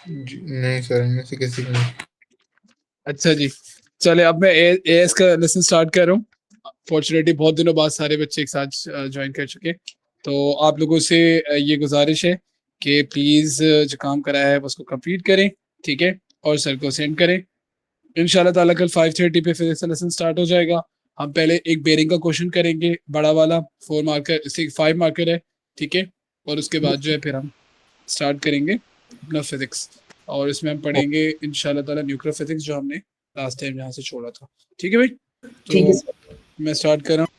नहीं सर, इनमें से किसी को नहीं। अच्छा जी, चले अब मैं एएस का लेसन स्टार्ट कर रहा हूँ। फॉर्चुनेटली बहुत दिनों बाद सारे बच्चे एक साथ ज्वाइन कर चुके, तो आप लोगों से ये गुजारिश है कि प्लीज जो काम कराया है उसको कंप्लीट करें, ठीक है, और सर को सेंड करें। इंशाल्लाह ताला कल 5:30 पे फिजिक्स का लेसन स्टार्ट हो जाएगा। हम पहले एक बेरिंग का क्वेश्चन करेंगे, बड़ा वाला 4 मार्कर 5 मार्कर है, ठीक है, और उसके बाद जो है फिर हम स्टार्ट करेंगे अपना फिजिक्स, और इसमें हम पढ़ेंगे इंशाल्लाह ताला न्यूक्लियर फिजिक्स जो हमने लास्ट टाइम यहाँ से छोड़ा था। ठीक है भाई, ठीक है तो सर। मैं स्टार्ट कर रहा हूँ,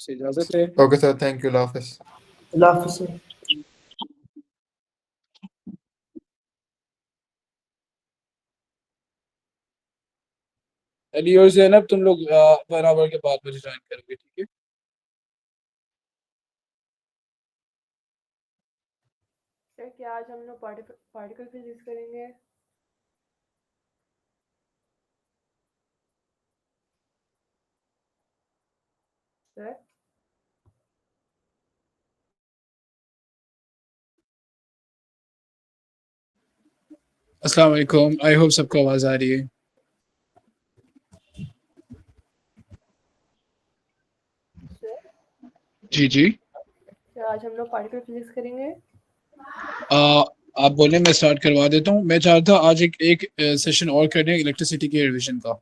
इजाजत है। ओके सर, थैंक यू, अल्लाह हाफिज। अल्लाह हाफिज़ सर। अली और ज़ैनब तुम लोग बराबर के बाद मुझे ज्वाइन करोगे, ठीक है। सर क्या आज हम लोग पार्टिकल फिजिक्स करेंगे? सर अस्सलाम वालेकुम, आई होप सबको आवाज आ रही है। सर जी जी, सर आज हम लोग पार्टिकल फिजिक्स करेंगे। आप बोले मैं स्टार्ट करवा देता हूँ। मैं चाहता आज एक एक सेशन और करने इलेक्ट्रिसिटी के रिवीजन का,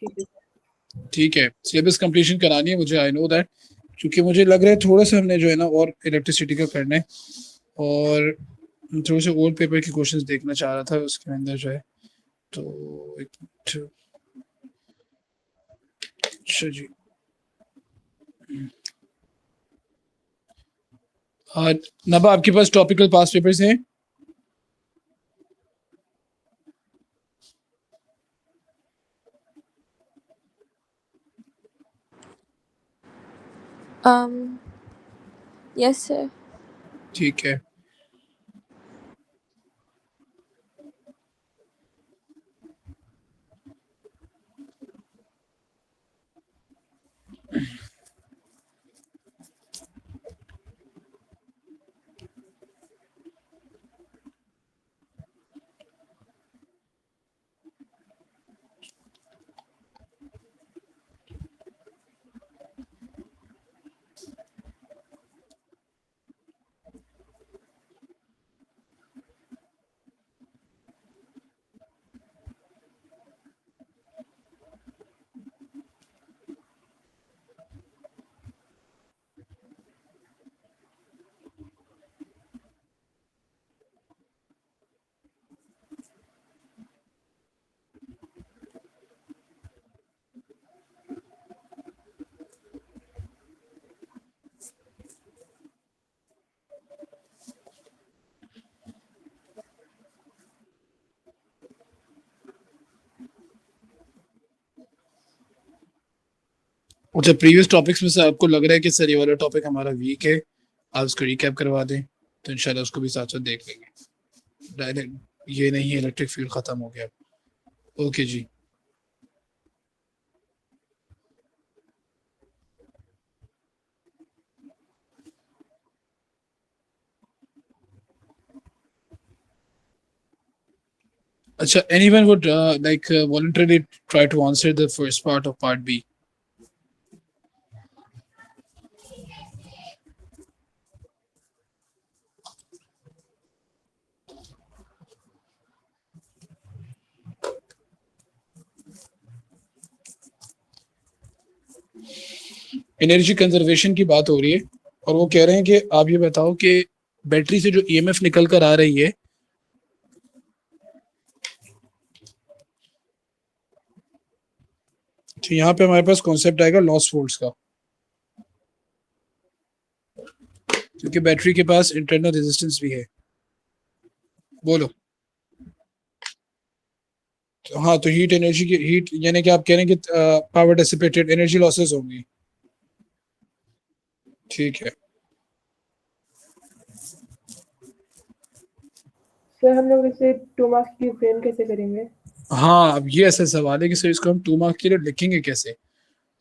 ठीक है सर। ठीक है। सिलेबस कंप्लीशन करानी है मुझे, आई नो दैट, क्योंकि मुझे लग रहा है थोड़ा सा हमने जो है ना और इलेक्ट्रिसिटी का करना है, और थोड़े से ओल्ड पेपर के क्वेश्चंस देखना चाह रहा था उसके अंदर जो है, तो एक मिनट। अच्छा जी, हाँ नबा, आपके पास टॉपिकल पास पेपर्स हैं? Yes, sir. ठीक है। अच्छा, प्रीवियस टॉपिक्स में से आपको लग रहा है कि सर ये वाला टॉपिक हमारा वीक है, आप उसको रिकैप करवा दें, तो इंशाल्लाह उसको भी साथ साथ देख लेंगे। डायरेक्ट ये नहीं है इलेक्ट्रिक फील्ड खत्म हो गया। ओके जी। अच्छा, anyone would voluntarily try to answer the first part of part B? Energy conservation की बात हो रही है, और वो कह रहे हैं कि आप ये बताओ कि बैटरी से जो ईएमएफ निकल कर आ रही है, तो यहाँ पे हमारे पास कॉन्सेप्ट आएगा लॉस वोल्ट्स का, क्योंकि बैटरी के पास इंटरनल रेजिस्टेंस भी है। बोलो। तो हाँ, तो हीट एनर्जी की हीट यानी कि आप कह रहे हैं कि पावर डिसिपेटेड एनर्जी लॉसेस होंगी, ठीक है। सर हम लोग इसे 2 मार्क्स की फ्रेम कैसे करेंगे? हाँ, अब ये ऐसा सवाल है कि सर इसको हम 2 मार्क के लिए लिखेंगे कैसे।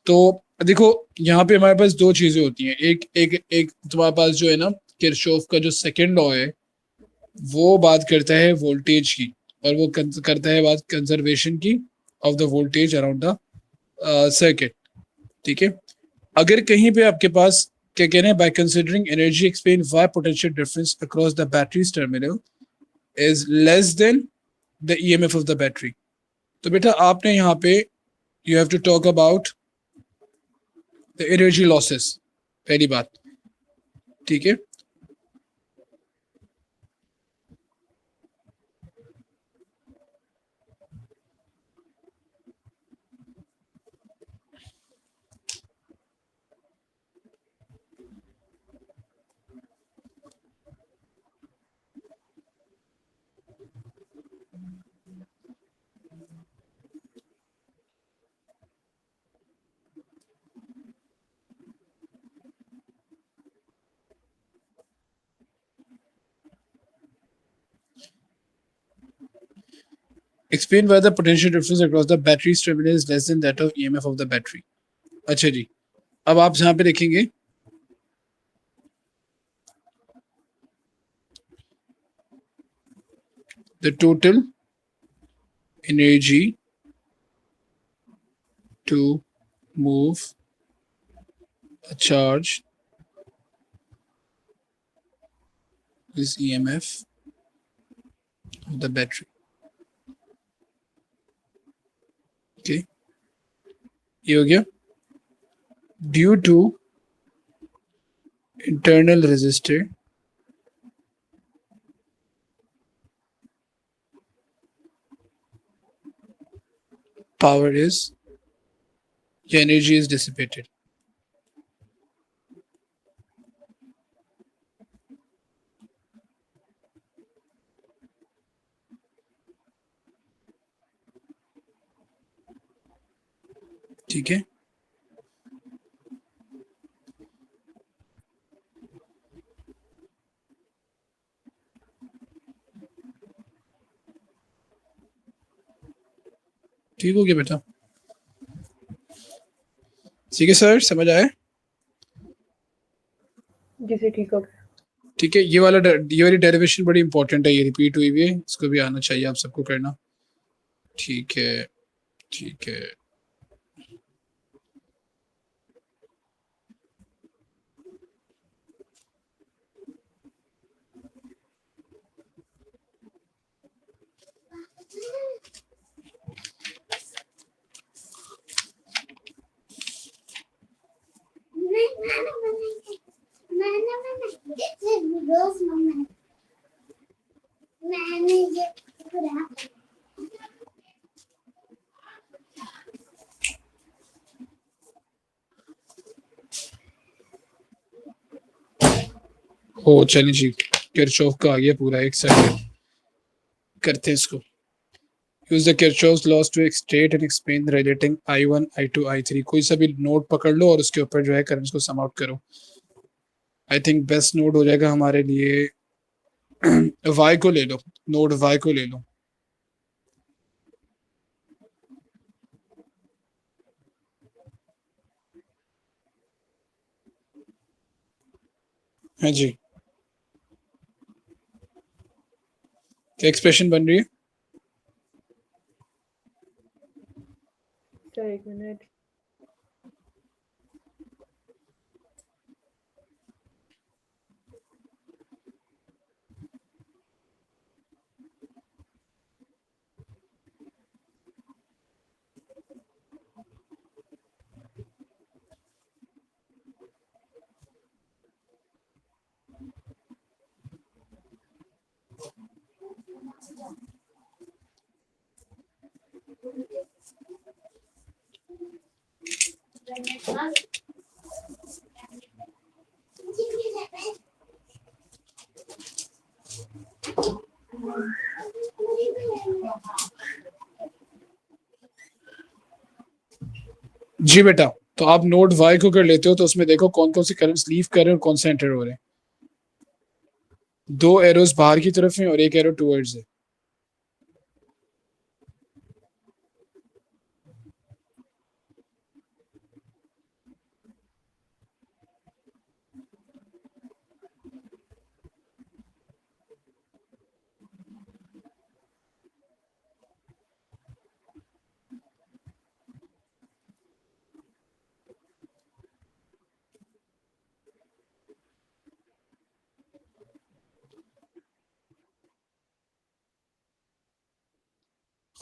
तो देखो, यहाँ पे हमारे पास दो चीजें होती हैं, एक एक एक तुम्हारे पास जो है ना किरचॉफ का जो सेकंड लॉ है वो बात करता है वोल्टेज की, और वो करता है बात कंजर्वेशन की of the voltage around the circuit. ठीक है, अगर कहीं पे आपके पास क्या कह रहे हैं, by considering energy explain why potential difference across the battery's terminal is less than the EMF of the battery, तो बेटा आपने यहाँ पे you have to talk about the energy losses, पहली बात। ठीक है, explain why the potential difference across the battery's terminal is less than that of EMF of the battery। अच्छा जी, अब आप यहाँ पे देखेंगे the total energy to move a charge is EMF of the battery। okay, ये हो गया। due to internal resistor power is या energy is dissipated। ठीक है, ठीक हो गया बेटा। ठीक है सर, समझ आया? जी सर ठीक हो गया। ठीक है, ये वाली डेरिवेशन बड़ी इंपॉर्टेंट है, ये रिपीट हुई हुई है, इसको भी आना चाहिए आप सबको करना। ठीक है, ठीक है, हो चलिए जी, किरचॉफ का आ गया पूरा, एक सेकंड करते हैं इसको। Use the Kirchhoff's laws to state and explain relating I1 I2 I3। कोई सा भी नोड पकड़ लो और उसके ऊपर जो है करंट्स को सम आउट करो। आई थिंक बेस्ट नोड हो जाएगा हमारे लिए y को ले लो, नोड y को ले लो। हाँ जी, क्या एक्सप्रेशन बन रही है? सर एक मिनट। जी बेटा, तो आप नोड y को कर लेते हो तो उसमें देखो कौन कौन से करंट्स लीव कर रहे हैं और कौन से एंटर हो रहे हैं। दो एरोस बाहर की तरफ हैं और एक एरो टुवर्ड्स है।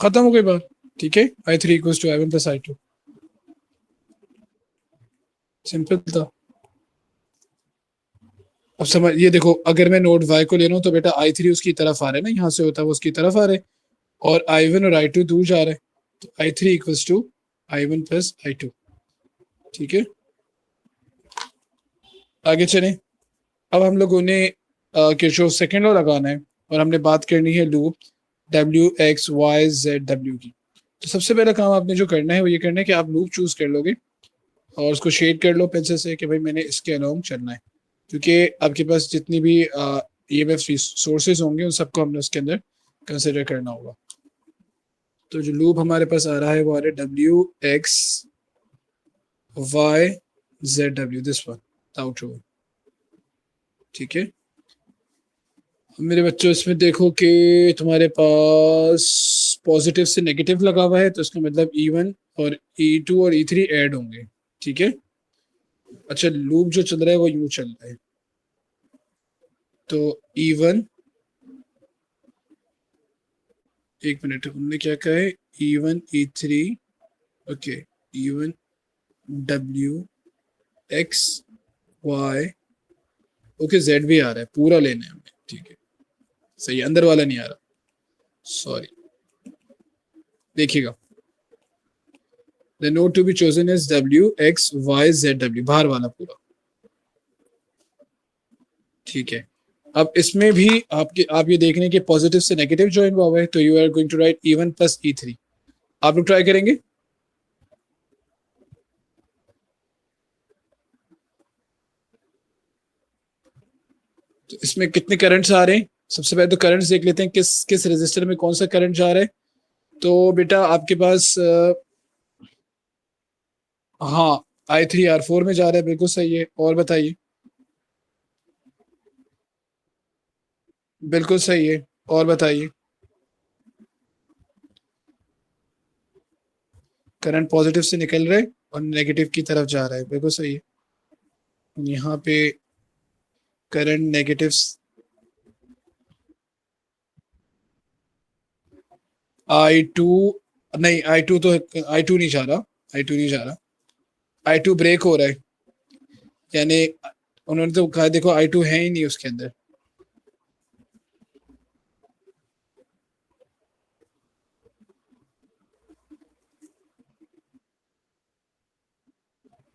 खत्म हो गई बात, ठीक है। I3 equals to I1 plus I2, simple था। अब समझ, ये देखो अगर मैं नोड y को ले रहा हूँ तो बेटा I3 उसकी तरफ आ रहा है ना, यहाँ से होता है वो उसकी तरफ आ रहे हैं, और I1 और I2 दूर जा रहे हैं, तो I3 equals to I1 plus I2, ठीक है। आगे चलें। अब हम लोगों ने किरचॉफ सेकंड लॉ लगाना है और हमने बात करनी है लूप WXYZW की। तो सबसे पहला काम आपने जो करना है वो ये करना है कि आप लूप चूज कर लोगे और उसको शेड कर लो पेंसिल से कि भाई मैंने इसके अलोंग चलना है, क्योंकि आपके पास जितनी भी EMF सोर्सेज होंगे उन सबको हमने उसके अंदर कंसिडर करना होगा। तो जो लूप हमारे पास आ रहा है वो आ रहा है WXYZW, दिस वन, आउट, ठीक है। मेरे बच्चों इसमें देखो कि तुम्हारे पास पॉजिटिव से नेगेटिव लगा हुआ है, तो इसका मतलब E1 और E2 और E3 ऐड होंगे, ठीक है। अच्छा, लूप जो चल रहा है वो यूं चल रहा है, तो E1, एक मिनट हमने क्या कहा है, E1 E3, okay, E1 WXY, okay, Z भी आ रहा है, पूरा लेना है हमें, ठीक है, सही, अंदर वाला नहीं आ रहा, सॉरी। देखिएगा, the node to be chosen is WXYZW, बाहर वाला पूरा, ठीक है। अब इसमें भी आप ये देख रहे हैं कि पॉजिटिव से नेगेटिव ज्वाइन हुआ है, तो you are going to write E1 plus E3। आप लोग ट्राई करेंगे, तो इसमें कितने करंट्स आ रहे हैं। सबसे पहले तो करंट्स देख लेते हैं, किस किस रेजिस्टर में कौन सा करंट जा रहा है। तो बेटा आपके पास हाँ, I3 R4 में जा रहा है, बिल्कुल सही है। और बताइए, बिल्कुल सही है, और बताइए। करंट पॉजिटिव से निकल रहे और नेगेटिव की तरफ जा रहा है, बिल्कुल सही है। यहाँ पे करंट नेगेटिव, I2 नहीं, I2 नहीं जा रहा, I2 नहीं जा रहा, I2 ब्रेक हो रहा है, यानी उन्होंने तो कहा देखो I2 है ही नहीं उसके अंदर।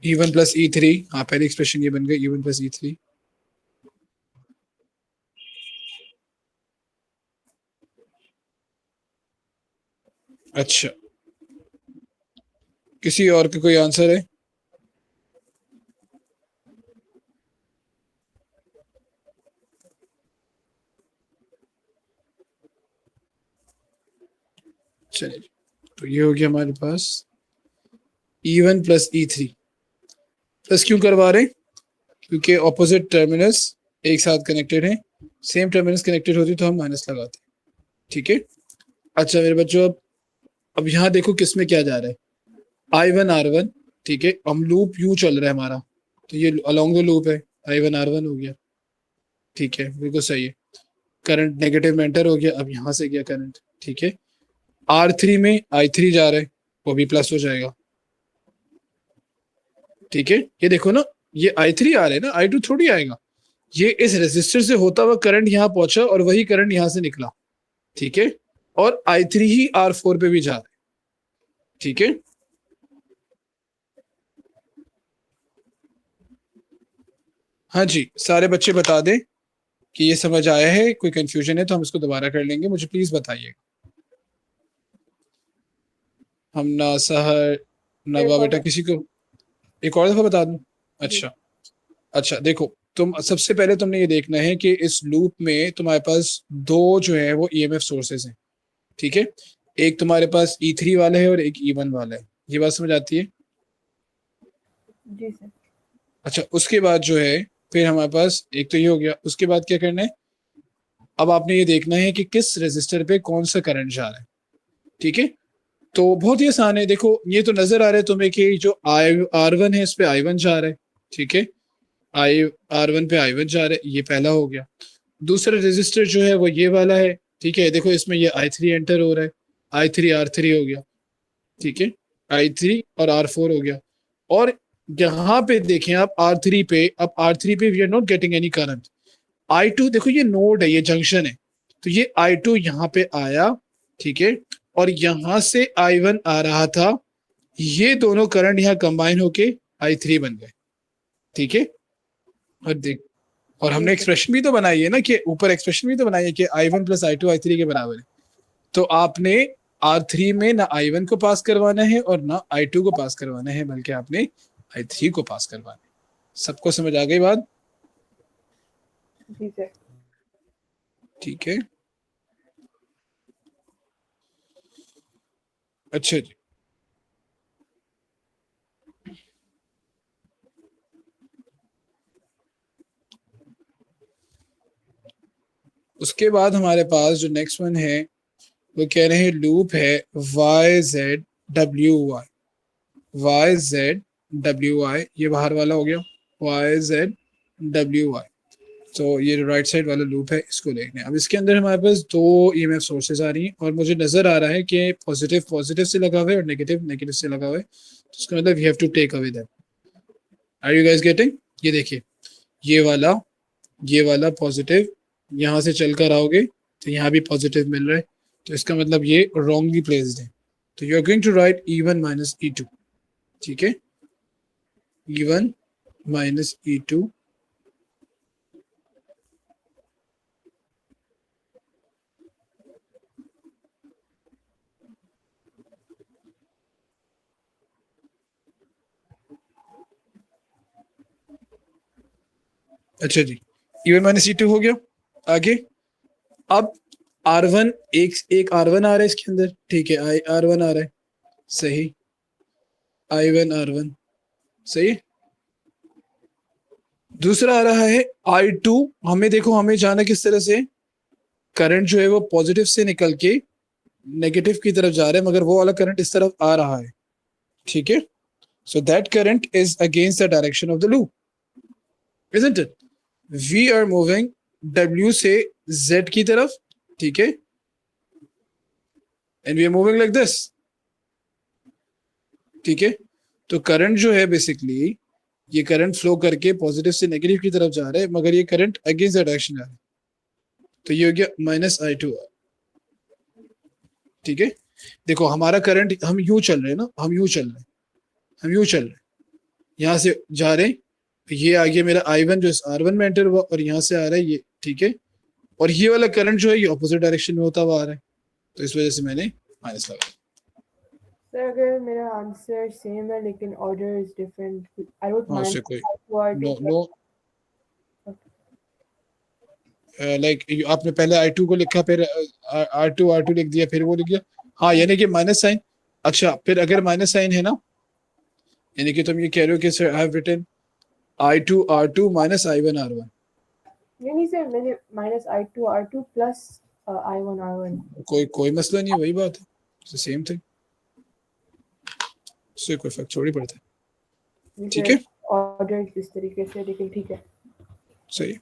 E1 प्लस E3, हाँ पहली एक्सप्रेशन ये बन गई, E1 प्लस E3। अच्छा, किसी और का कोई आंसर है? चलिए, तो ये हो गया हमारे पास E1 प्लस E3। प्लस क्यों करवा रहे हैं? क्योंकि ऑपोजिट टर्मिनल्स एक साथ कनेक्टेड हैं, सेम टर्मिनल्स कनेक्टेड होती तो हम माइनस लगाते, ठीक है। अच्छा मेरे बच्चों, अब यहाँ देखो किसमें क्या जा रहा है, I1 R1, ठीक है। हम लूप यू चल रहा है हमारा, तो ये अलोंग द लूप है, I1 R1 हो गया, ठीक है, बिल्कुल सही है। करंट नेगेटिव में एंटर हो गया, अब यहाँ से गया करंट, ठीक है। R3 में I3 जा रहा है, वो भी प्लस हो जाएगा, ठीक है। ये देखो ना, ये I3 आ रहा है ना, I2 थोड़ी आएगा। ये इस रेजिस्टर से होता हुआ करंट यहाँ पहुंचा और वही करंट यहाँ से निकला, ठीक है। और I3 ही R4 पे भी जा रहा है, ठीक है। हाँ जी, सारे बच्चे बता दें कि ये समझ आया है, कोई कंफ्यूजन है तो हम इसको दोबारा कर लेंगे, मुझे प्लीज बताइए। हम ना सहर नवा बेटा, किसी को एक और दफा बता दूं? अच्छा, अच्छा देखो, तुम सबसे पहले तुमने ये देखना है कि इस लूप में तुम्हारे पास दो जो है वो EMF सोर्सेज हैं, ठीक है। एक तुम्हारे पास E3 वाला है और एक E1 वाला है, ये बात समझ आती है? जी सर। अच्छा, उसके बाद जो है फिर हमारे पास एक तो ये हो गया, उसके बाद क्या करना है, अब आपने ये देखना है कि किस रेजिस्टर पे कौन सा करंट जा रहा है, ठीक है। तो बहुत ही आसान है, देखो ये तो नजर आ रहा है तुम्हें कि जो R1 है इस पे I1 जा रहा है, ठीक है। R1 पे I1 जा रहा है, ये पहला हो गया। दूसरा रेजिस्टर जो है वो ये वाला है, ठीक है। देखो इसमें ये I3 एंटर हो रहा है, I3 R3 हो गया, ठीक है, I3 और R4 हो गया। और यहाँ पे देखें आप R3 पे, अब R3 पे we are not getting any current. I2 देखो ये नोड है, ये जंक्शन है, तो ये I2 यहाँ पे आया, ठीक है, और यहाँ से I1 आ रहा था, ये दोनों करंट यहाँ कंबाइन होके I3 बन गए, ठीक है। और देख, और हमने एक्सप्रेशन भी तो बनाई है ना, कि ऊपर एक्सप्रेशन भी तो बनाई है कि I1 प्लस I2 I3 के बराबर है। तो आपने R3 में ना I1 को पास करवाना है और ना I2 को पास करवाना है, बल्कि आपने I3 को पास करवाना है। सबको समझ आ गई बात? जी सर। ठीक है, अच्छा जी। उसके बाद हमारे पास जो नेक्स्ट वन है वो कह रहे हैं लूप है YZ WY, ये बाहर वाला हो गया YZ WY। तो ये राइट साइड वाला लूप है, इसको देखने। अब इसके अंदर हमारे पास दो EMF सोर्सेज आ रही हैं और मुझे नजर आ रहा है कि पॉजिटिव पॉजिटिव से लगा हुआ है और नेगेटिव नेगेटिव से लगा हुआ है, तो इसका मतलब we have to take away that. Are you guys getting? ये देखिए, ये वाला पॉजिटिव यहाँ से चल कर आओगे तो यहाँ भी पॉजिटिव मिल रहा है, तो इसका मतलब ये रॉन्गली प्लेस्ड है। तो you are going to write E1 minus E2, ठीक है, E1 माइनस E2 अच्छा जी, E1 माइनस E2 हो गया। आगे अब R1, एक R1 आ रहा है इसके अंदर, ठीक है, R1 आ रहा है, सही, I1 R1 सही। दूसरा आ रहा है I2, हमें देखो, हमें जाना किस तरह से, करंट जो है वो पॉजिटिव से निकल के नेगेटिव की तरफ जा रहा है, मगर वो वाला करंट इस तरफ आ रहा है, ठीक है। So that current is against the direction of the loop, isn't it? We are moving W से Z की तरफ, ठीक है, and we are moving like this, ठीक है। तो करंट जो है बेसिकली, ये करंट फ्लो करके पॉजिटिव से नेगेटिव की तरफ जा रहा है, मगर ये करंट अगेंस्ट द डायरेक्शन जा रहा है, तो ये हो गया -I2, ठीक है। देखो हमारा करंट, हम यूं चल रहे हैं ना, हम यूं चल रहे हैं, यहाँ से जा रहे हैं, ये आ गया मेरा I1 जो R1 में एंटर हुआ और यहाँ से आ रहा है ये, ठीक है, और ये वाला करंट जो है ये ऑपोजिट डायरेक्शन में होता हुआ आ रहा है, तो इस वजह से मैंने माइनस लगाया। सर अगर मेरा आंसर सेम है लेकिन order is different, I would हाँ, उससे कोई नो लाइक आपने पहले I2 को लिखा, फिर R2 लिख दिया, फिर वो लिख दिया, हाँ, यानी कि माइनस साइन। अच्छा, फिर अगर माइनस साइन है ना, यानी कि तुम ये कह रहे हो कि sir I have written I2 R2 minus I1 R1। नहीं सर, मैंने -I2 R2 plus I1 R1। कोई मसला नहीं है, वही बात है, सेम थिंग, उससे कोई फर्क थोड़ी पड़ता है, ठीक है, ऑर्डर इस तरीके से, लेकिन ठीक है, सही।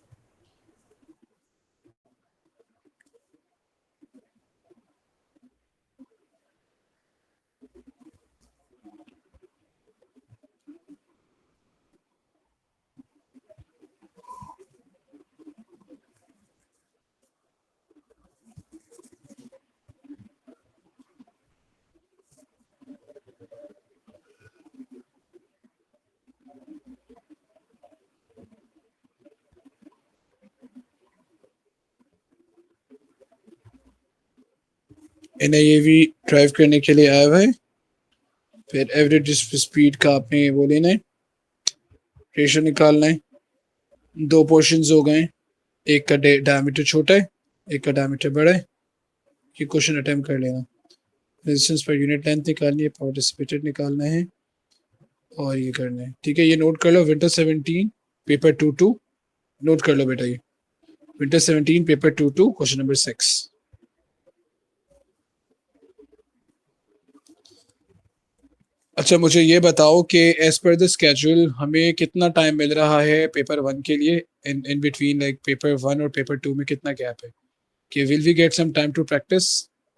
NIAV ड्राइव करने के लिए आया हुआ है, फिर एवरेज स्पीड का आपने वो लेना है, रेशो निकालना है। दो पोर्शंस हो गए, एक का डायमीटर छोटा है, एक का डायमीटर बड़ा है। ये क्वेश्चन अटेम्प्ट कर लेना। रेजिस्टेंस पर यूनिट लेंथ निकालनी है, पावर डिसिपेटेड निकालना है, और ये करना है, ठीक है। ये नोट कर लो, विंटर 17 पेपर 22 नोट कर लो बेटा, ये विंटर 17 पेपर 22 क्वेश्चन नंबर 6। अच्छा, मुझे ये बताओ कि एज पर द स्केड्यूल हमें कितना टाइम मिल रहा है पेपर 1 के लिए, इन बिटवीन, लाइक पेपर 1 और पेपर 2 में कितना गैप है, कि will we get some time to practise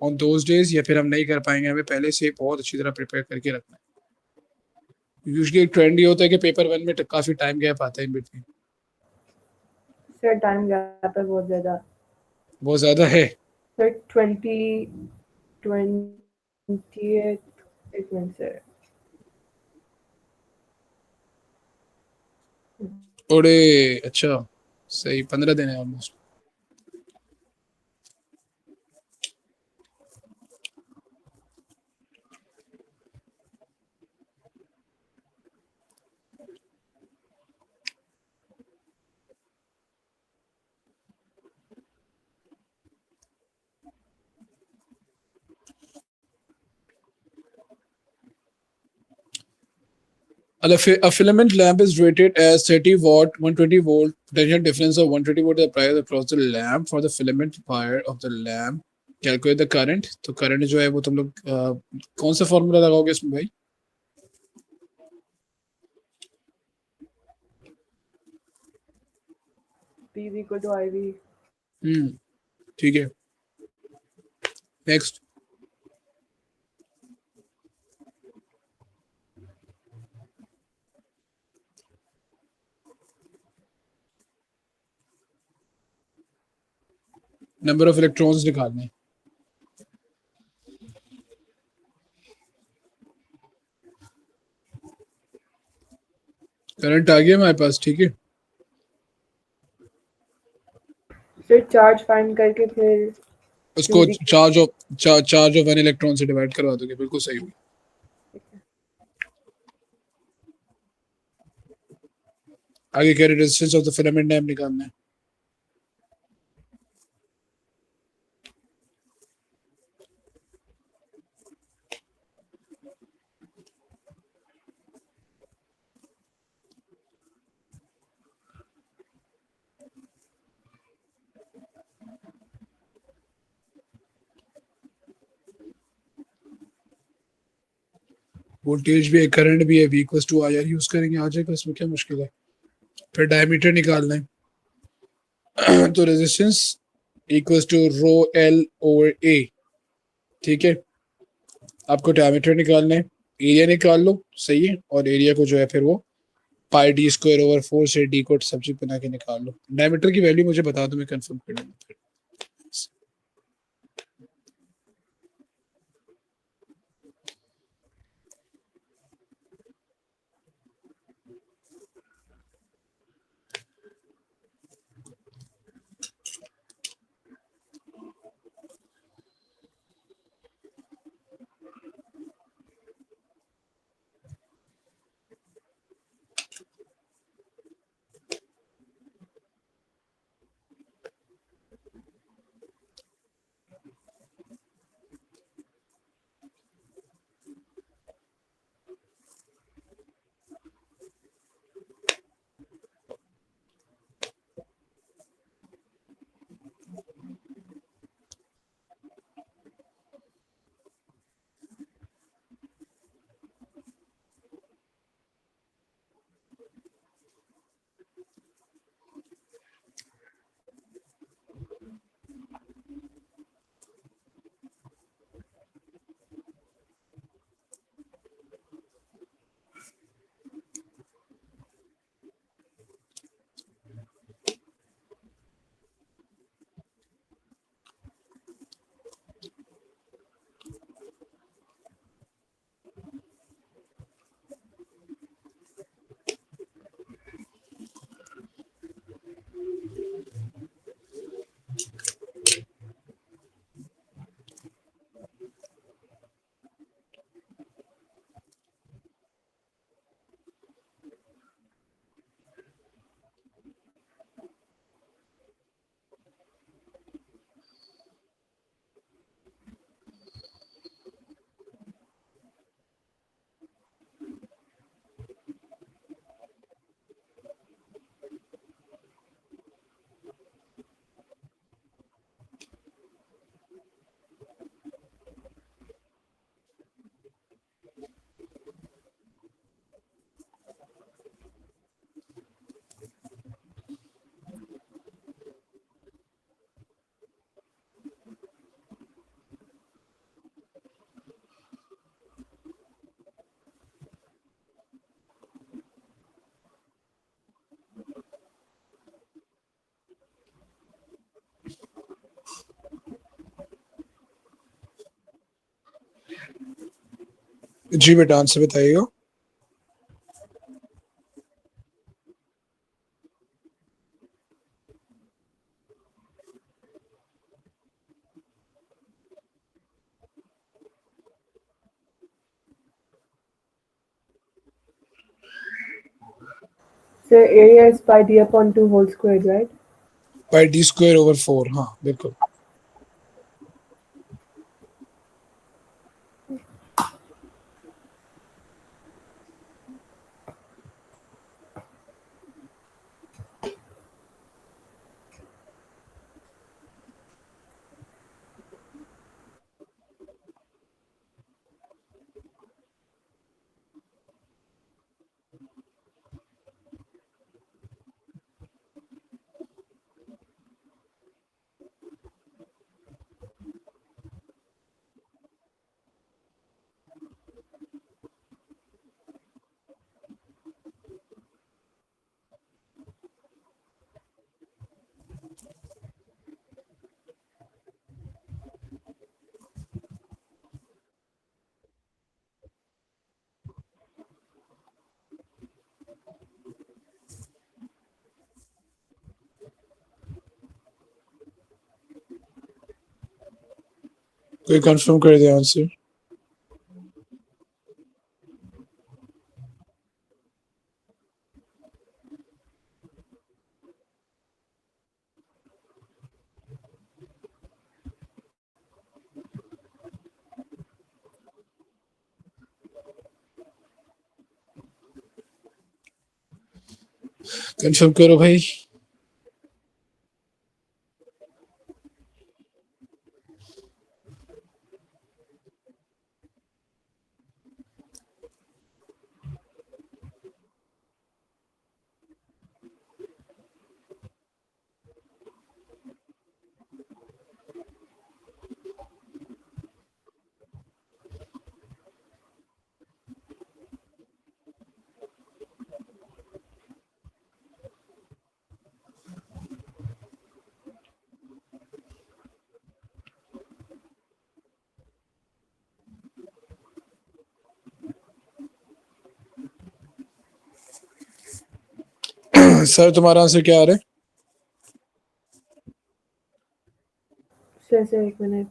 on those days, या फिर हम नहीं कर पाएंगे, हमें पहले से बहुत अच्छी तरह प्रिपेयर करके रखना है। यूजुअली एक ट्रेंड ये होता है कि पेपर 1 में काफी टाइम गैप आता है in between. Sir time gap है बहुत ज़्यादा। बहुत ज्यादा है। सर 20th, एक मिनट सर। थोड़े अच्छा, सही 15 दिन है almost. A filament lamp is rated as 30 watt, 120 volt. Potential difference of 120 watt applies across the lamp for the filament wire of the lamp. Calculate the current. तो current जो है वो तुम लोग कौन सा फॉर्मूला लगाओगे इसमें भाई? P is equal to IV. ठीक है। नेक्स्ट। नंबर ऑफ इलेक्ट्रॉन्स निकालने। करंट आ गया हमारे पास, ठीक है। फिर चार्ज फाइंड करके फिर उसको QD चार्ज ऑफ 1 इलेक्ट्रॉन से डिवाइड करवा दोगे, बिल्कुल सही हुई। आगे कह रहे resistance of the filament lamp निकालना है। वोल्टेज भी है, करंट भी है, V equals to IR use करेंगे, आ जाएगा, इसमें क्या मुश्किल है। फिर डायमीटर निकालना है तो resistance equals to rho L over A, ठीक है। आपको डायमीटर निकालना है, एरिया निकाल लो, सही है। और एरिया को जो है फिर वो पाई d स्क्वायर ओवर 4 से d को सब्जेक्ट बना के निकाल लो। डायमीटर की वैल्यू मुझे बता दो, मैं कंफर्म कर लूंगा। जी बेटा आंसर बताइएगा। Sir, area is pi d upon 2 whole squared, right? Pi D square over 4, हाँ बिल्कुल। कोई कंफर्म कर दे आंसर। कंफर्म करो भाई। सर तुम्हारा आंसर क्या आ रहा है? Sir, 1 minute.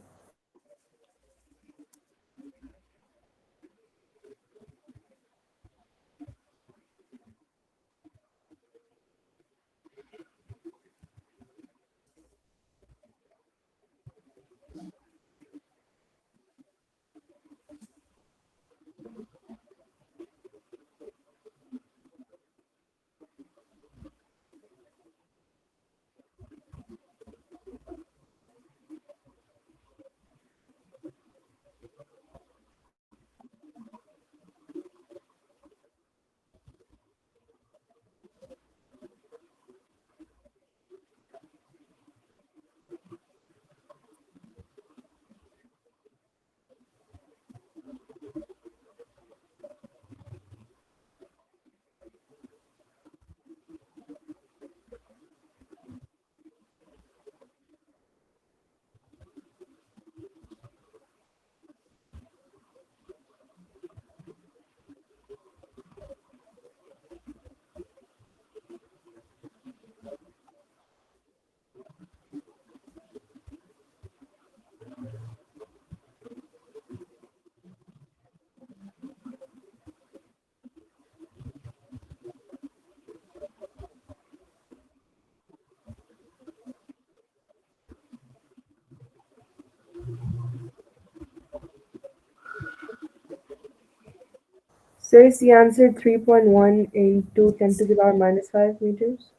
Sir, is the answer 3.1 into 10 to the power minus 5 meters?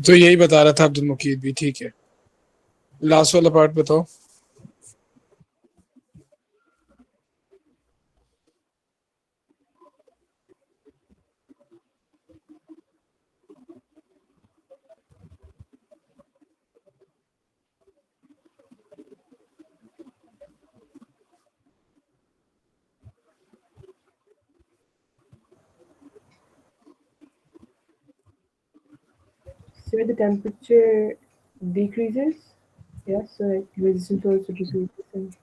तो यही बता रहा था अब्दुल मुकीद भी, ठीक है। लास्ट वाला पार्ट बताओ। Sir, the temperature decreases. Yes, so like resistance also decreases.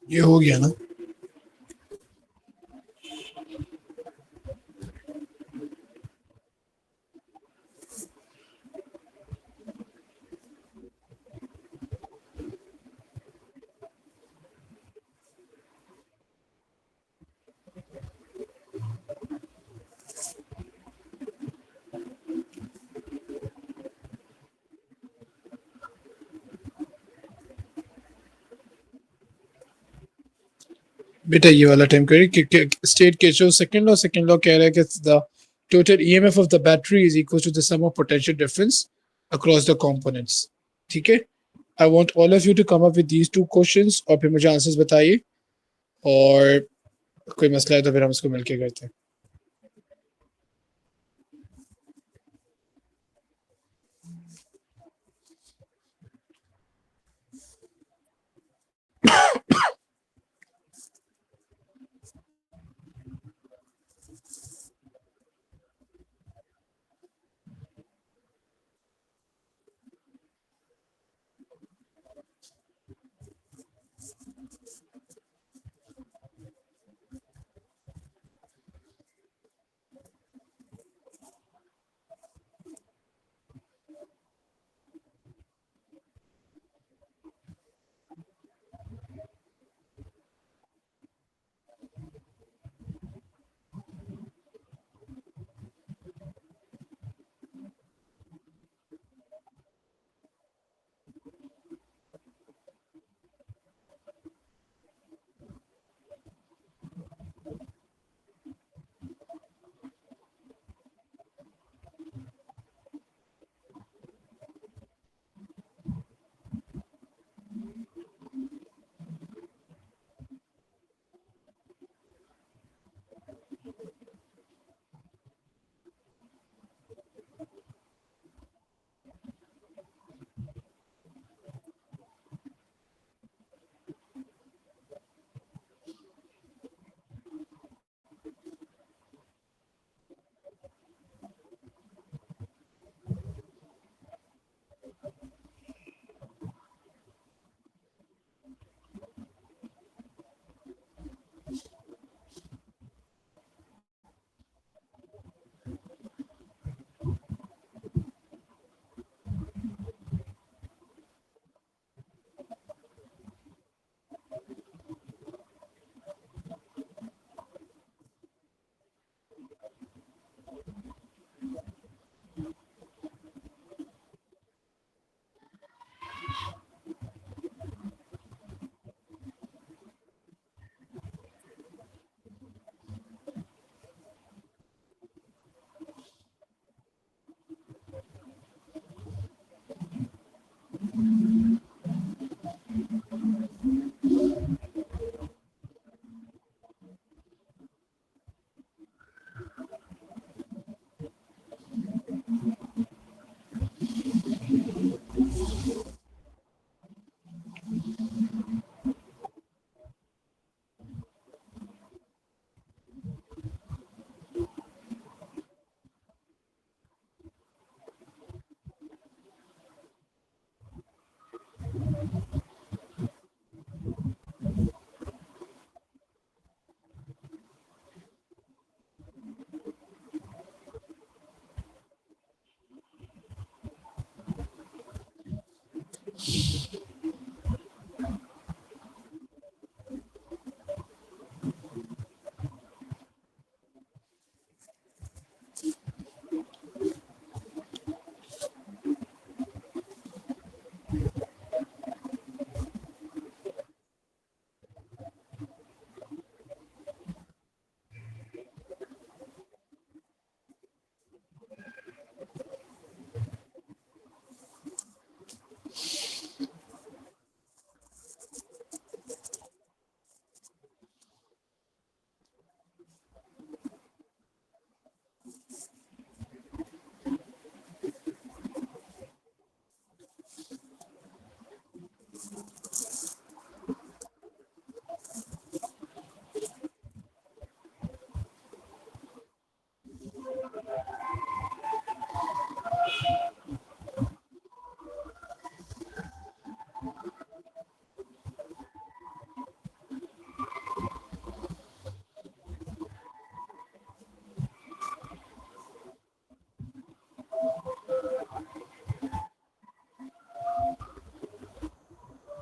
ये हो गया ना? बेटा ये वाला टाइम करिए स्टेट केचो सेकंड लॉ कह रहा है कि the total EMF of the battery is equal to the sum of potential difference across the components. ठीक है, I want all of you to come up with these two questions और फिर मुझे answers बताइए, और कोई मसला है तो फिर हम इसको मिलके करते हैं।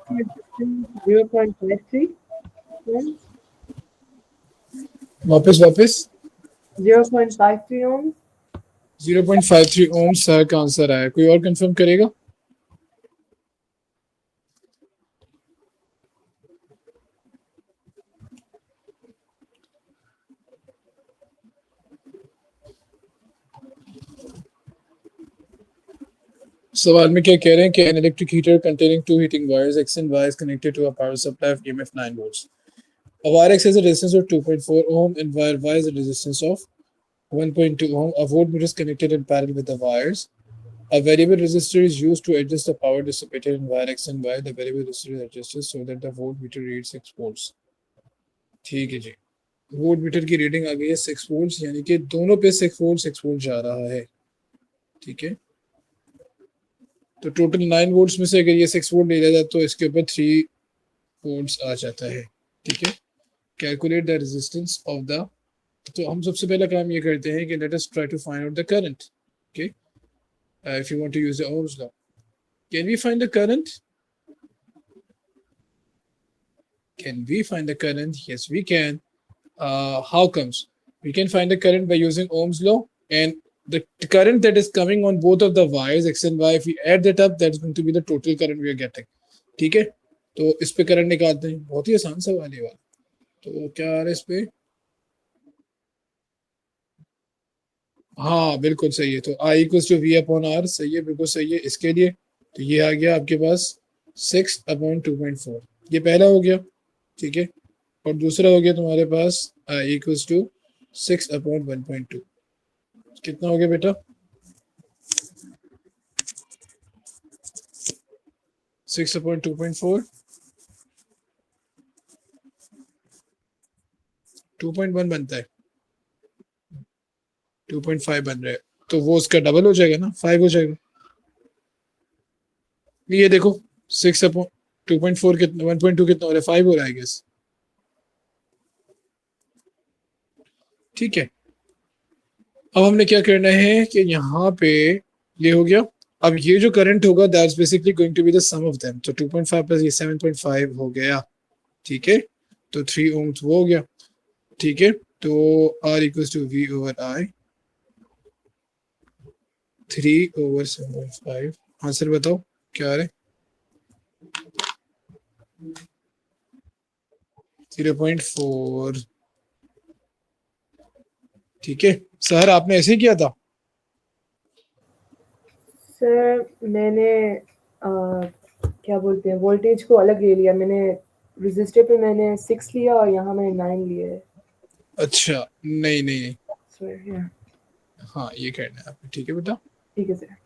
0.53 ohms. वापस 0.53 ohms. 0.53 ओम सर का आंसर आया। कोई और कंफर्म करेगा? सवाल में क्या कह रहे हैं कि an electric heater containing two heating wires X and Y is connected to a power supply of EMF 9 volts. A wire X has a resistance of 2.4 ohm and wire Y has a resistance of 1.2 ohm. A voltmeter is connected in parallel with the wires. A variable resistor is used to adjust the power dissipated in wire X and Y. The variable resistor is adjusted so that the voltmeter reads 6 volts. ठीक है जी, voltmeter की reading आ गई है 6 volts, यानी कि दोनों पे 6 volt जा रहा है। ठीक है, तो टोटल 9 वोल्ट्स में से अगर ये 6 वोल्ट ले लिया जाए तो इसके ऊपर 3 वोल्ट्स आ जाता है। ठीक है, calculate the resistance of the, तो हम सबसे पहला काम ये करते हैं कि let us try to find out the current. Okay, if you want to use the Ohm's law, can we find the current? Can we find the current? Yes, we can. How comes? We can find the current by using Ohm's law, and the current that is coming on both of the wires X and Y, if we add that up, that's going to be the total current we are getting. ठीक है, तो इस पे current निकालते हैं। बहुत ही आसान सवाल है वाला। तो क्या आ रहा है इस पे? हाँ बिल्कुल सही है। तो I equals to V upon R, सही है, बिल्कुल सही है इसके लिए। तो ये आ गया आपके पास 6/2.4, ये पहला हो गया। ठीक है, और दूसरा हो गया तुम्हारे पास I इक्वल्स टू 6/1.2। कितना हो गया बेटा? 6/2.4, 2.1 बनता है, 2.5 बन रहा है, तो वो उसका डबल हो जाएगा ना, 5 हो जाएगा। ये देखो 6/2.4 कितना, 1.2 कितना हो रहा है, 5 हो रहा है गेस। ठीक है, अब हमने क्या करना है कि यहाँ पे ये हो गया। अब ये जो करंट होगा that's basically going to be the sum of them. तो 2.5 प्लस ये 7.5 हो गया। ठीक है, तो 3 ohms वो हो गया। ठीक है, तो R equals to V over I, 3/7.5। Answer बताओ क्या आ रहा है? 0.4। ठीक है सर, आपने ऐसे ही किया था? सर मैंने क्या बोलते हैं, वोल्टेज को अलग ले लिया मैंने। रेजिस्टर पे मैंने 6 लिया और यहाँ मैंने 9 लिया है। अच्छा, नहीं नहीं नहीं, सर yeah, हाँ ये करना है आपने। ठीक है बेटा, ठीक है सर।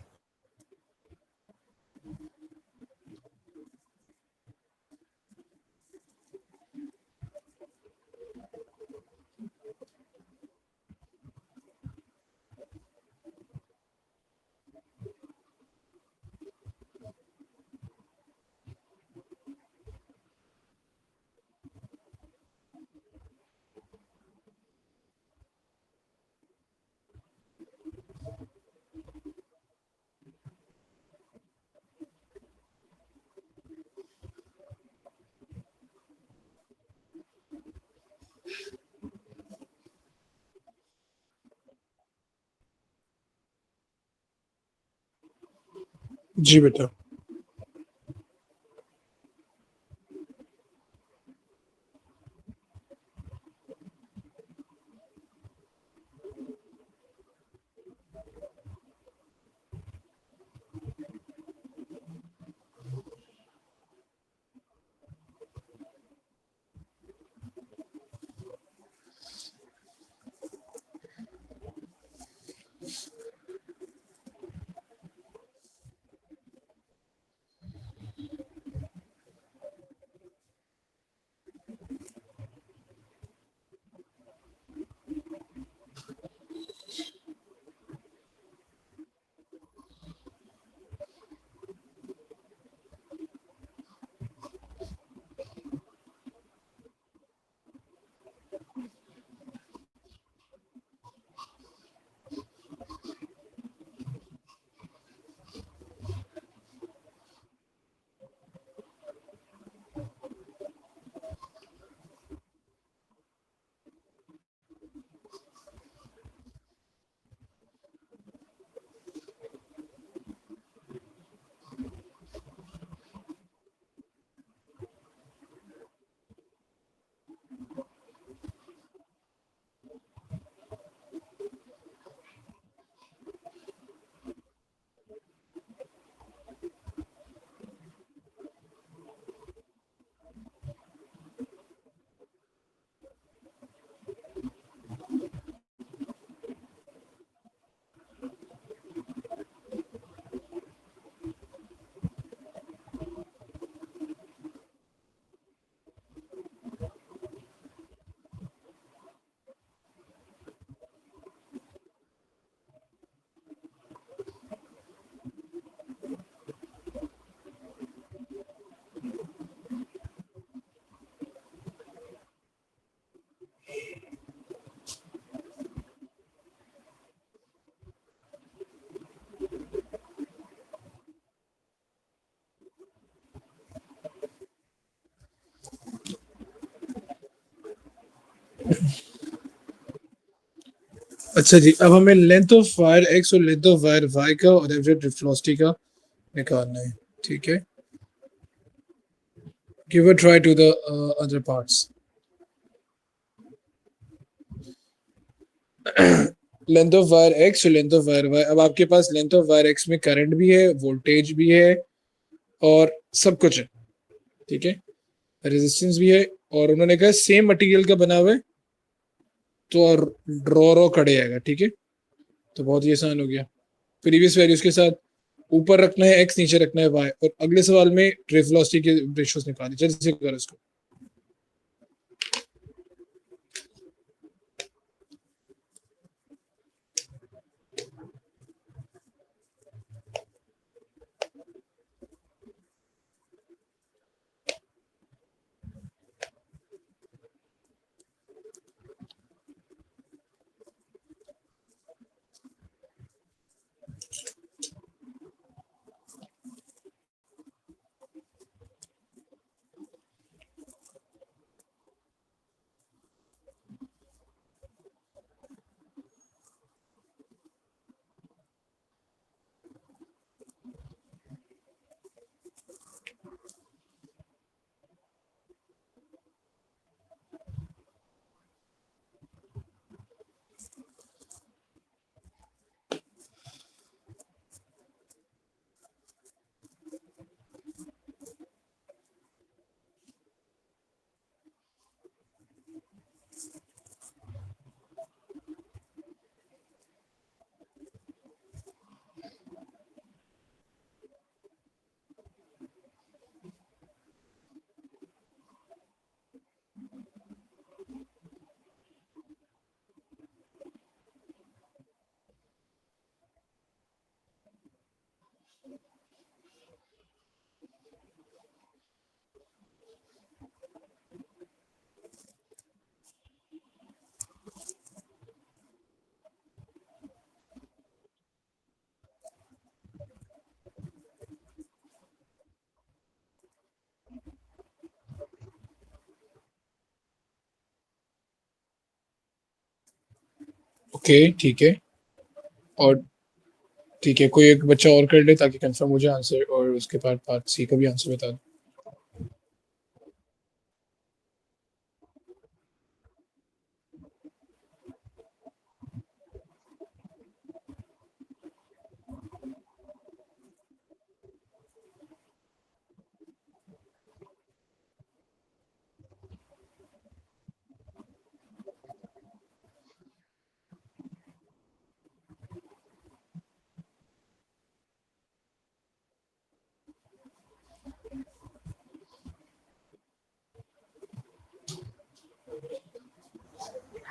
जी बेटा। अच्छा जी, अब हमें लेंथ ऑफ वायर एक्स और लेंथ ऑफ वायर वाई का और एवरेज वेलोसिटी का निकालना है, ठीक है। Give a try to the other parts. Length of wire X और लेंथ ऑफ वायर वाई। अब आपके पास लेंथ ऑफ वायर एक्स में करंट भी है, वोल्टेज भी है और सब कुछ है, ठीक है, रेजिस्टेंस भी है, और उन्होंने कहा सेम मटेरियल का बना हुआ है, तो रो रो कड़े आएगा, ठीक है। तो बहुत ही आसान हो गया। प्रीवियस वैल्यूज के साथ ऊपर रखना है एक्स, नीचे रखना है वाई, और अगले सवाल में वेलोसिटी के रेशियोज निकालने। जल्दी से करो इसको। ओके, ठीक है। और ठीक है, कोई एक बच्चा और कर ले ताकि कंफर्म हो जाए आंसर, और उसके बाद पार्ट सी का भी आंसर बता दो।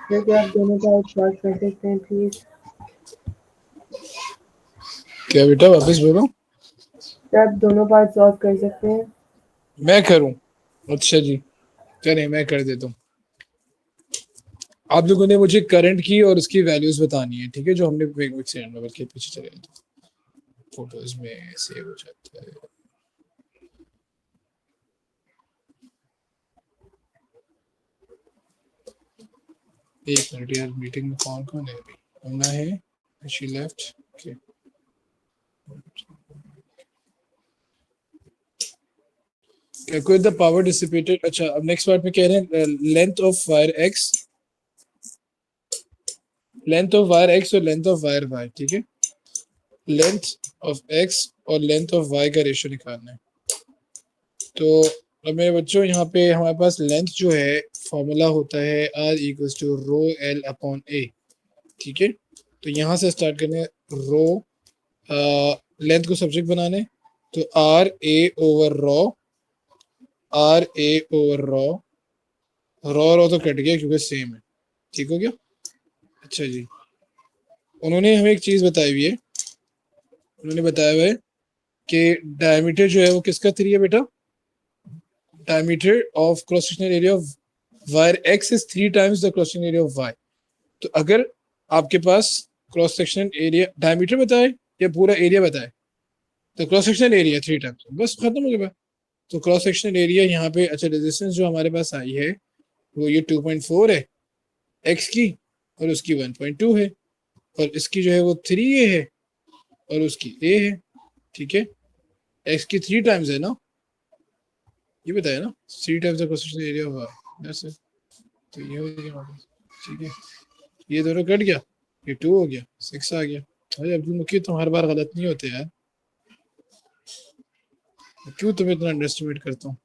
सर क्या आप दोनों का सॉल्व कर सकते हैं प्लीज? क्या बेटा, वापस बोलो। क्या आप दोनों पार्ट सॉल्व कर सकते हैं? मैं करूं? अच्छा जी, चलिए मैं कर देता हूँ। आप लोगों ने मुझे करंट की और उसकी वैल्यूज बतानी है, ठीक है, जो हमने नंबर के पीछे चले गए थे, फोटोज में सेव हो जाता है। एक मिनट यार, मीटिंग में कौन कौन है अभी? अन्ना है, she left, okay. Calculate the power dissipated. अच्छा, अब नेक्स्ट पार्ट में कह रहे हैं length of wire x, length of wire X और लेंथ ऑफ वायर वाई, ठीक है। लेंथ ऑफ एक्स और लेंथ ऑफ वाई का रेशियो निकालना है। तो अब मेरे बच्चों, यहाँ पे हमारे पास लेंथ जो है फॉर्मूला होता है R equals to rho L upon A, ठीक है। तो यहाँ से स्टार्ट करने, रो लेंथ को सब्जेक्ट बनाने, तो R A over rho, R A over rho, rho तो कट गया क्योंकि सेम है, ठीक हो गया। अच्छा जी, उन्होंने हमें एक चीज बताई हुई है, उन्होंने बताया हुआ है कि डायमीटर जो है वो किसका 3 है बेटा? Diameter of cross sectional area of wire X is 3 times the cross sectional area of Y. तो अगर आपके पास क्रॉस सेक्शनल एरिया डायमीटर बताए या पूरा एरिया बताए, तो क्रॉस सेक्शनल एरिया 3 टाइम्स, बस खत्म हो गया। तो क्रॉस सेक्शनल एरिया यहाँ पे, अच्छा रेजिस्टेंस जो हमारे पास आई है वो ये 2.4 है, x की और उसकी 1.2 है, और इसकी जो है वो 3a है और उसकी a है, ठीक है। x की 3 टाइम्स है ना, ये बताया ना, 3 times the cross sectional area हुआ ऐसे, तो ये हो गया वापस, ठीक है। ये दोनों कट गया, ये 2 हो गया, 6 आ गया। अरे अब्दुल मुकी, तुम हर बार गलत नहीं होते यार, क्यों तुम्हें इतना अंडरएस्टिमेट करता हूँ।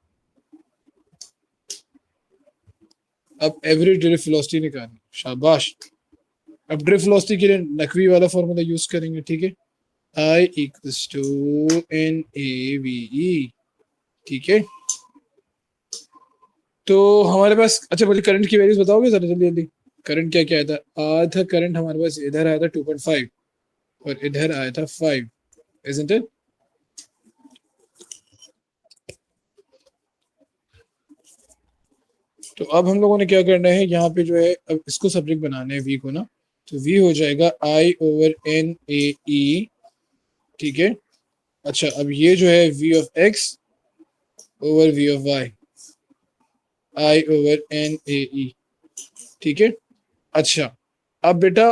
अब एवरेज ड्रिफ्ट वेलोसिटी निकालनी, शाबाश। अब ड्रिफ्ट वेलोसिटी के लिए नकवी वाला फॉर्मूला यूज करेंगे, ठीक है। I इक्वल्स टू NAVE, ठीक है। तो हमारे पास, अच्छा बोलिए करंट की वैल्यूज बताओगे जरा जल्दी जल्दी। करंट क्या क्या आया था, आया था करंट हमारे पास, इधर आया था 2.5 और इधर आया था 5, isn't it? तो अब हम लोगों ने क्या करना है, यहाँ पे जो है अब इसको सब्जेक्ट बनाना है v को ना, तो v हो जाएगा I/NAE, ठीक है। अच्छा अब ये जो है v of x over v of y, I/NAE, ठीक है। अच्छा अब बेटा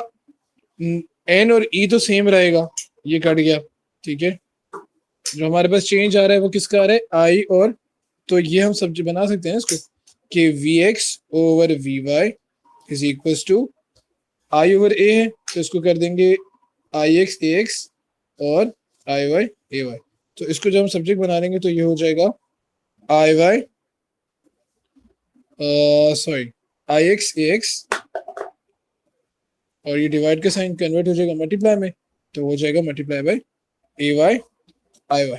n और e तो सेम रहेगा, ये कट गया, ठीक है। जो हमारे पास चेंज आ रहा है वो किसका आ रहा है, i और, तो ये हम सब्जेक्ट बना सकते हैं इसको कि vx over vy is equals to i over a है, तो इसको कर देंगे ix ax और iy ay। तो इसको जब हम सब्जेक्ट बना लेंगे तो ये हो जाएगा iy सॉरी ix ax, और ये डिवाइड का साइन कन्वर्ट हो जाएगा मल्टीप्लाई में, तो हो जाएगा मल्टीप्लाई बाय ay iy।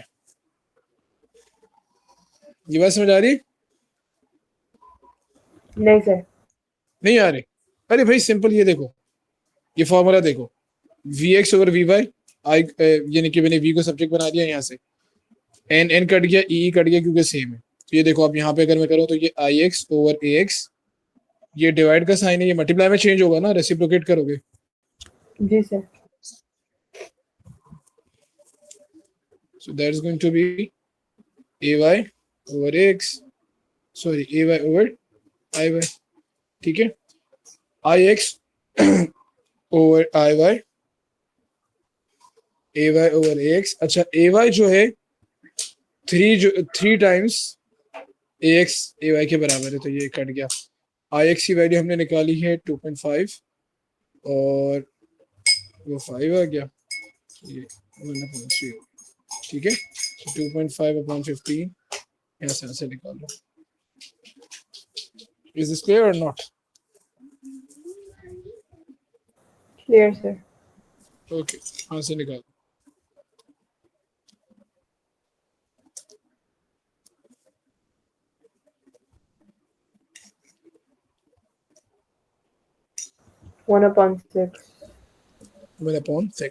ये बात समझ आ रही है? नहीं सर। नहीं आ रही? अरे भाई सिंपल, ये देखो, ये फॉर्मूला देखो, vx ओवर vy, आई यानी कि मैंने v को सब्जेक्ट बना दिया यहाँ से, n कट गया, e कट गया क्योंकि सेम है। तो ये देखो अब यहाँ पे अगर मैं करूँ तो ये ix ओवर ax, ये डिवाइड का साइन है, ये मल्टीप्लाई में चेंज होगा ना, रेसिप्रोकेट करोगे। जी sir. So that is going to be ay over x, sorry ay over iy, ठीक है। ix over iy, ay over ax। अच्छा ay जो है 3 टाइम्स ax ay के बराबर है, तो ये कट गया। ix की वैल्यू हमने निकाली है 2.5 और वो 5 आ गया, ये 1/3, ठीक है। 2.5/15 यहाँ से निकाल लो। Is this clear or not? Clear sir. Okay, यहाँ से निकाल। One upon 6।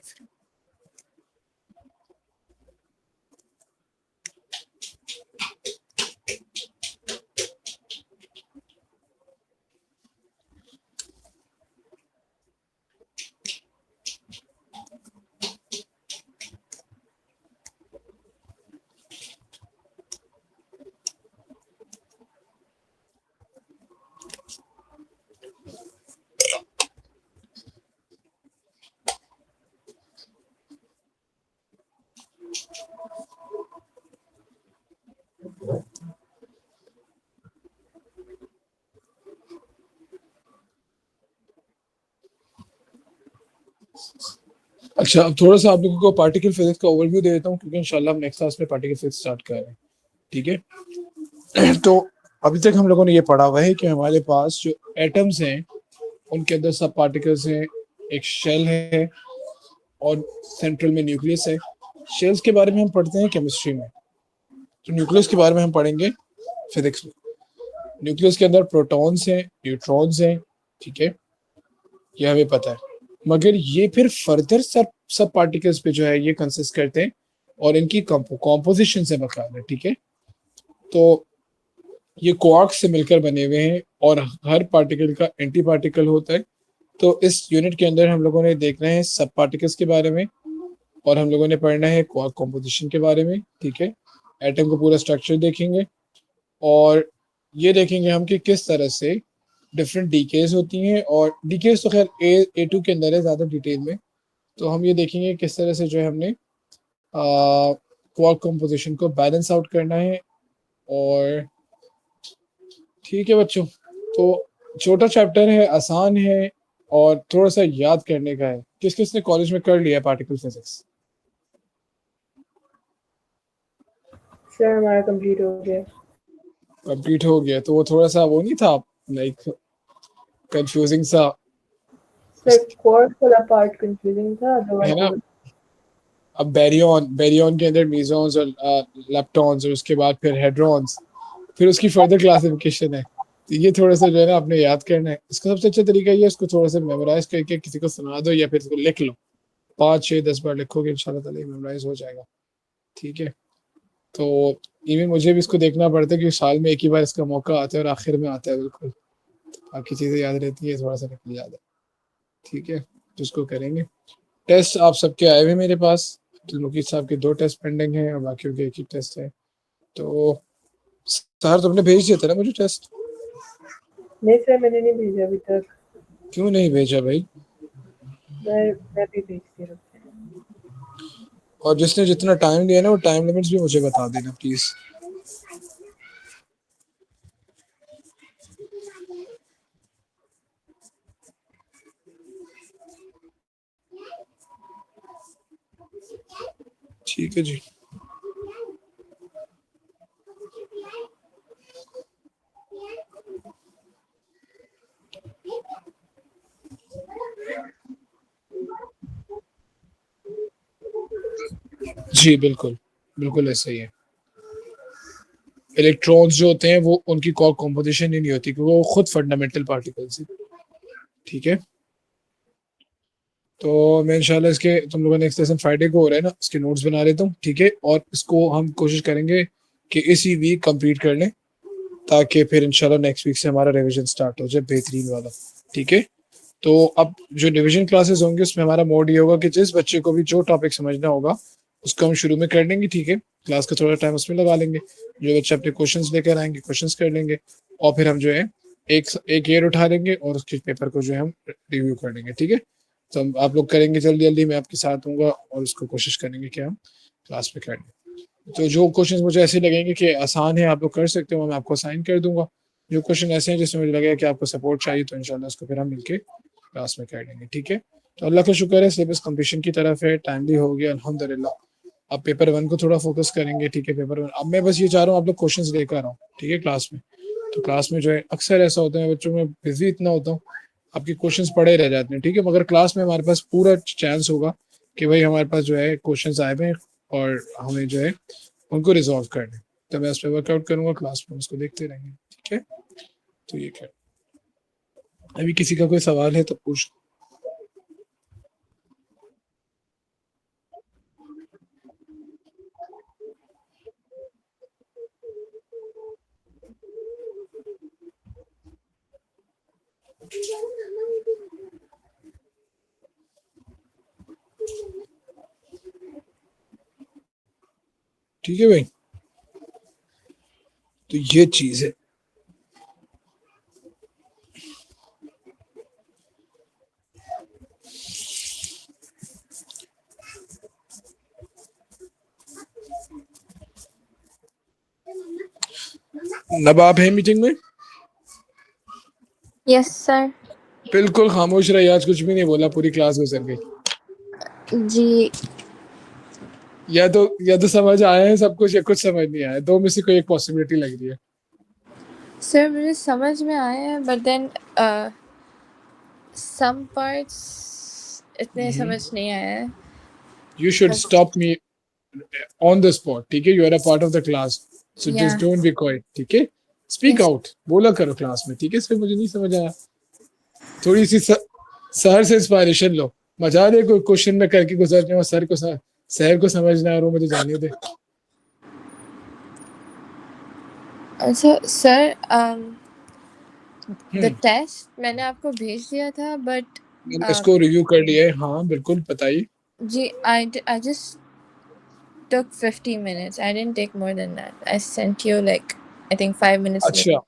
अच्छा अब थोड़ा सा आप लोगों को पार्टिकल फिजिक्स का ओवरव्यू दे देता हूँ, क्योंकि इंशाल्लाह हम नेक्स्ट क्लास में पार्टिकल फिजिक्स स्टार्ट कर रहे हैं, ठीक है। तो अभी तक हम लोगों ने ये पढ़ा हुआ है कि हमारे पास जो एटम्स हैं उनके अंदर सब पार्टिकल्स हैं, एक शेल है और सेंट्रल में न्यूक्लियस है। शेल्स के बारे में हम पढ़ते हैं केमिस्ट्री में, तो न्यूक्लियस के बारे में हम पढ़ेंगे फिजिक्स में। न्यूक्लियस के अंदर प्रोटॉन्स हैं, न्यूट्रॉन्स हैं, ठीक है, ये हमें पता है। मगर ये फिर फर्दर सब पार्टिकल्स पे जो है ये कंसिस्ट करते हैं और इनकी कॉम्पोजिशन से बकायदा, ठीक है। तो ये क्वार्क्स से मिलकर बने हुए हैं और हर पार्टिकल का एंटी पार्टिकल होता है। तो इस यूनिट के अंदर हम लोगों ने देखना है सब पार्टिकल्स के बारे में और हम लोगों ने पढ़ना है क्वार्क कॉम्पोजिशन के बारे में, ठीक है। एटम का पूरा स्ट्रक्चर देखेंगे और ये देखेंगे हम कि किस तरह से डिफरेंट डीकेज होती हैं, और डीकेज तो खैर A2 के अंदर है ज़्यादा डिटेल में। तो हम ये देखेंगे किस तरह से जो है हमने क्वार्क कंपोजिशन को बैलेंस आउट करना है। और ठीक है बच्चों, तो छोटा चैप्टर है, आसान है और थोड़ा सा याद करने का है। किस किसने कॉलेज में कर लिया है पार्टिकल फिजिक्स? सर हमारा कंप्लीट हो गया। कंप्लीट हो गया, तो वो थोड़ा सा वो नहीं था लाइक कंफ्यूजिंग सा, सर क्वार्क वाला पार्ट कंफ्यूजिंग था, है ना? अदरवाइज अब बैरियन के अंदर मीजॉन्स और लेप्टॉन्स, और उसके बाद फिर हेड्रॉन्स, फिर उसकी फर्दर क्लासिफिकेशन है। तो ये थोड़ा सा जो है ना आपने याद करना है। इसका सबसे अच्छा तरीका ये है, इसको थोड़ा सा मेमोराइज करके किसी को सुना दो या फिर इसको लिख लो। 5 6 10 बार लिखोगे इंशाल्लाह ताला मेमोराइज हो जाएगा। ठीक है, तो इवन मुझे भी इसको देखना पड़ता है कि साल में एक ही बार इसका मौका आता है और आखिर में आता है बिल्कुल। बाकी चीज़ें याद रहती है, थोड़ा सा निकल जाता है। ठीक है, जिसको करेंगे। टेस्ट आप सबके आए हुए मेरे पास। तो मुकीद साहब के 2 टेस्ट पेंडिंग हैं और बाकियों के 1 ही टेस्ट है। तो सर तुमने भेज दिया था ना मुझे टेस्ट? नहीं सर मैंने नहीं भेजा अभी तक। क्यों नहीं भेजा भाई? मैं भी भेजती हूँ। और जिसने जितना टाइम दिया ना वो टाइम लिमिट्स भी मुझे बता देना प्लीज। ठीक है जी। जी बिल्कुल, बिल्कुल ऐसा ही है। इलेक्ट्रॉन्स जो होते हैं वो उनकी क्वार्क कंपोजिशन ही नहीं होती, क्योंकि वो खुद फंडामेंटल पार्टिकल्स हैं। ठीक है, तो मैं इंशाल्लाह इसके तुम लोगों ने नेक्स्ट लेसन फ्राइडे को हो रहा है ना, इसके नोट्स बना लेता हूँ। ठीक है, और इसको हम कोशिश करेंगे कि इसी वीक कंप्लीट कर लें, ताकि फिर इंशाल्लाह नेक्स्ट वीक से हमारा रिवीजन स्टार्ट हो जाए बेहतरीन वाला। ठीक है, तो अब जो डिवीजन क्लासेस होंगे उसमें हमारा मोड ये होगा कि जिस बच्चे को भी जो टॉपिक समझना होगा उसको हम शुरू में कर लेंगे। ठीक है, क्लास का थोड़ा टाइम उसमें लगा लेंगे। जो बच्चे अपने क्वेश्चंस लेकर आएंगे क्वेश्चंस कर लेंगे, और फिर हम जो है एक ईयर उठा लेंगे और उसके पेपर को जो है हम रिव्यू कर लेंगे। ठीक है, तो हम आप लोग करेंगे जल्दी जल्दी, मैं आपके साथ हूँगा और उसको कोशिश करेंगे कि हम क्लास में कर लें। तो जो क्वेश्चन मुझे ऐसे लगेंगे कि आसान है, आप लोग कर सकते हो, मैं आपको साइन कर दूंगा। जो क्वेश्चन ऐसे हैं जिसमें मुझे लगेगा कि आपको सपोर्ट चाहिए, तो इंशाल्लाह उसको फिर हम मिलके क्लास में कर लेंगे। ठीक है, तो अल्लाह का शुक्र है सिलेबस कंप्लीशन की तरफ है, टाइमली हो गया अल्हम्दुलिल्लाह। अब पेपर 1 को थोड़ा फोकस करेंगे। ठीक है, पेपर 1 अब मैं बस ये चाह रहा हूँ आप लोग क्वेश्चंस लेकर आओ। ठीक है, क्लास में तो क्लास में जो है अक्सर ऐसा होता है बच्चों में बिजी इतना होता हूँ, आपके क्वेश्चंस पड़े रह जाते हैं। ठीक है, मगर क्लास में हमारे पास पूरा चांस होगा कि भाई हमारे पास जो है क्वेश्चंस आए हुए हैं और हमें जो है उनको रिजॉल्व करना है। तो मैं उस पर वर्कआउट करूंगा, क्लास में उसको देखते रहेंगे। ठीक है, तो ये क्या, अभी किसी का कोई सवाल है तो पूछ। ठीक है भाई, तो ये चीज है। नवाब है मीटिंग में? Yes sir. बिल्कुल खामोश रही, आज कुछ भी नहीं बोला, पूरी क्लास गुजर गई। जी या तो समझ आया है सब कुछ या कुछ समझ नहीं आया, दो में से कोई एक पॉसिबिलिटी लग रही है। सर मुझे समझ में आया है, बट देन सम पार्ट्स इतने समझ नहीं आया है। You should stop me on the spot. ठीक है, you are a part of the class, so Yeah. just don't be quiet. ठीक है, speak Yes. out, बोला करो क्लास में। ठीक है, सिर्फ मुझे नहीं समझ आया, थोड़ी सी सर से इंस्पायरेशन लो। मजा दे कोई क्वेश्चन में करके गुजरने और सर को समझना है और वो मुझे जाने दे। अच्छा सर, द टेस्ट मैंने आपको भेज दिया था, बट मैंने इसको रिव्यू कर लिया है। हाँ बिल्कुल, बताइए। जी I just took 50 minutes. I didn't take more than that. I sent you like I think 5 minutes अच्छा later.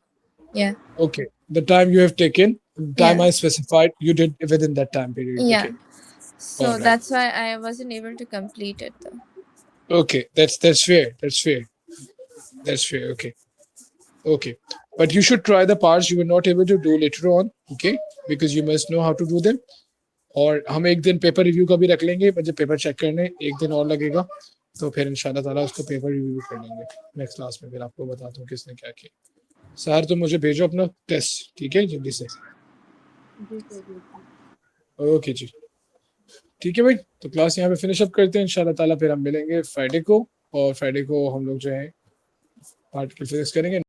Yeah. Okay. The time you have taken, time Yeah. I specified, you did within that time period. Yeah. Okay. So Alright. that's why I wasn't able to complete it though. Okay. That's fair. That's fair. That's fair. Okay. Okay. But you should try the parts you were not able to do later on. Okay. Because you must know how to do them. और हम एक दिन paper review का भी रख लेंगे, मुझे paper check करने एक दिन और लगेगा, तो फिर इंशाल्लाह ताला उसको पेपर रिव्यू कर लेंगे नेक्स्ट क्लास में, फिर आपको बताता हूँ किसने क्या किया। सर तुम मुझे भेजो अपना टेस्ट, ठीक है, जल्दी से। जी सर, बिल्कुल। ओके जी, ठीक है भाई, तो क्लास यहाँ पे फिनिश अप करते हैं इंशाल्लाह ताला, फिर हम मिलेंगे फ्राइडे को, और फ्राइडे को हम लोग जो है पार्टिकल फिजिक्स करेंगे।